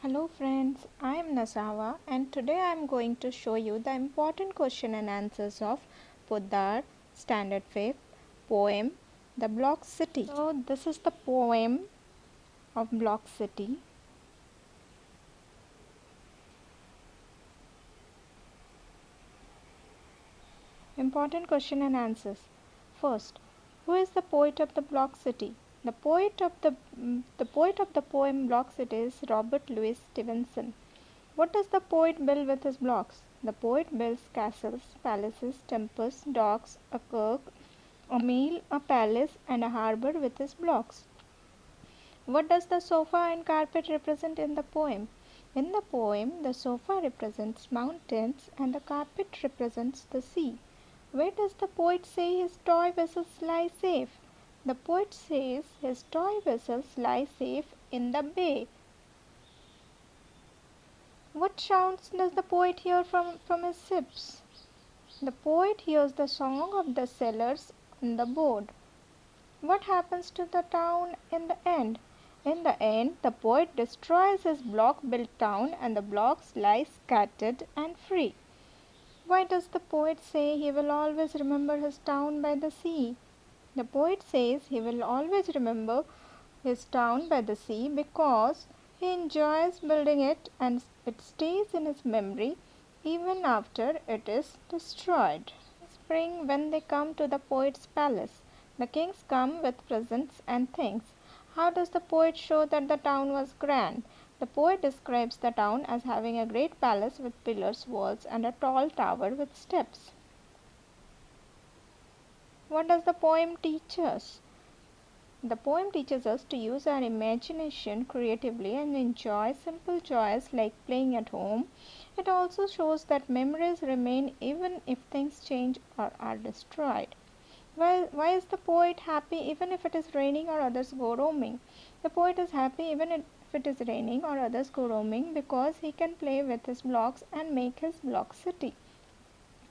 Hello friends, I am Nasawa and today I am going to show you the important question and answers of Podar Standard 5th poem The Block City. So this is the poem of Block City. Important question and answers. First, who is the poet of the Block City? The poet of the poem Block City is Robert Louis Stevenson. What does the poet build with his blocks? The poet builds castles, palaces, temples, docks, a kirk, a mill, a palace, and a harbour with his blocks. What does the sofa and carpet represent in the poem? In the poem, the sofa represents mountains and the carpet represents the sea. Where does the poet say his toy vessels lie safe? The poet says his toy vessels lie safe in the bay. What sounds does the poet hear from his ships? The poet hears the song of the sailors on the board. What happens to the town in the end? In the end, the poet destroys his block-built town and the blocks lie scattered and free. Why does the poet say he will always remember his town by the sea? The poet says he will always remember his town by the sea because he enjoys building it and it stays in his memory even after it is destroyed. Spring, when they come to the poet's palace, the kings come with presents and things. How does the poet show that the town was grand? The poet describes the town as having a great palace with pillars, walls, and a tall tower with steps. What does the poem teach us? The poem teaches us to use our imagination creatively and enjoy simple joys like playing at home. It also shows that memories remain even if things change or are destroyed. Why is the poet happy even if it is raining or others go roaming? The poet is happy even if it is raining or others go roaming because he can play with his blocks and make his block city.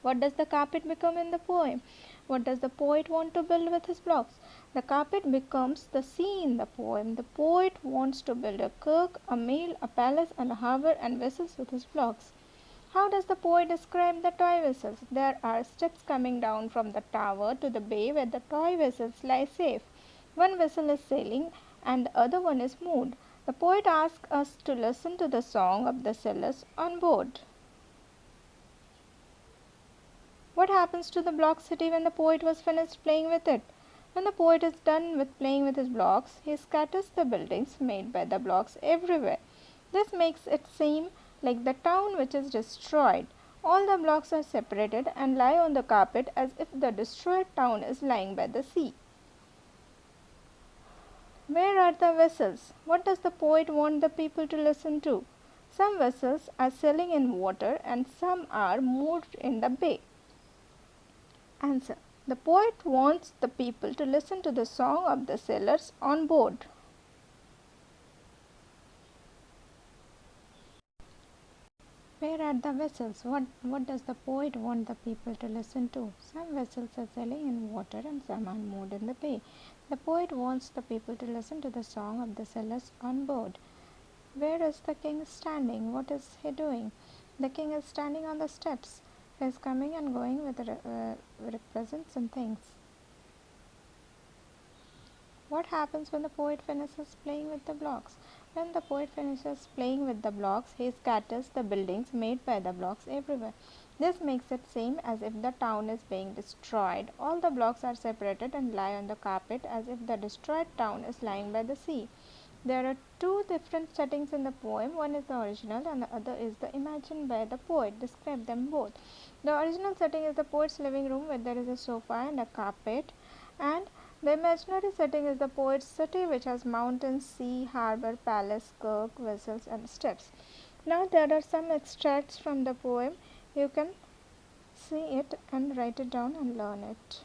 What does the carpet become in the poem? What does the poet want to build with his blocks? The carpet becomes the sea in the poem. The poet wants to build a kirk, a mill, a palace, and a harbour and vessels with his blocks. How does the poet describe the toy vessels? There are steps coming down from the tower to the bay where the toy vessels lie safe. One vessel is sailing and the other one is moored. The poet asks us to listen to the song of the sailors on board. What happens to the block city when the poet was finished playing with it? When the poet is done with playing with his blocks, he scatters the buildings made by the blocks everywhere. This makes it seem like the town which is destroyed. All the blocks are separated and lie on the carpet as if the destroyed town is lying by the sea. Where are the vessels? What does the poet want the people to listen to? Some vessels are sailing in water and some are moored in the bay. Answer. The poet wants the people to listen to the song of the sailors on board. Where are the vessels? What does the poet want the people to listen to? Some vessels are sailing in water and some are moored in the bay. The poet wants the people to listen to the song of the sailors on board. Where is the king standing? What is he doing? The king is standing on the steps. He is coming and going with presents and things. What happens when the poet finishes playing with the blocks? When the poet finishes playing with the blocks, he scatters the buildings made by the blocks everywhere. This makes it seem as if the town is being destroyed. All the blocks are separated and lie on the carpet as if the destroyed town is lying by the sea. There are two different settings in the poem. One is the original and the other is the imagined by the poet. Describe them both. The original setting is the poet's living room where there is a sofa and a carpet, and the imaginary setting is the poet's city which has mountains, sea, harbour, palace, kirk, vessels and steps. Now there are some extracts from the poem. You can see it and write it down and learn it.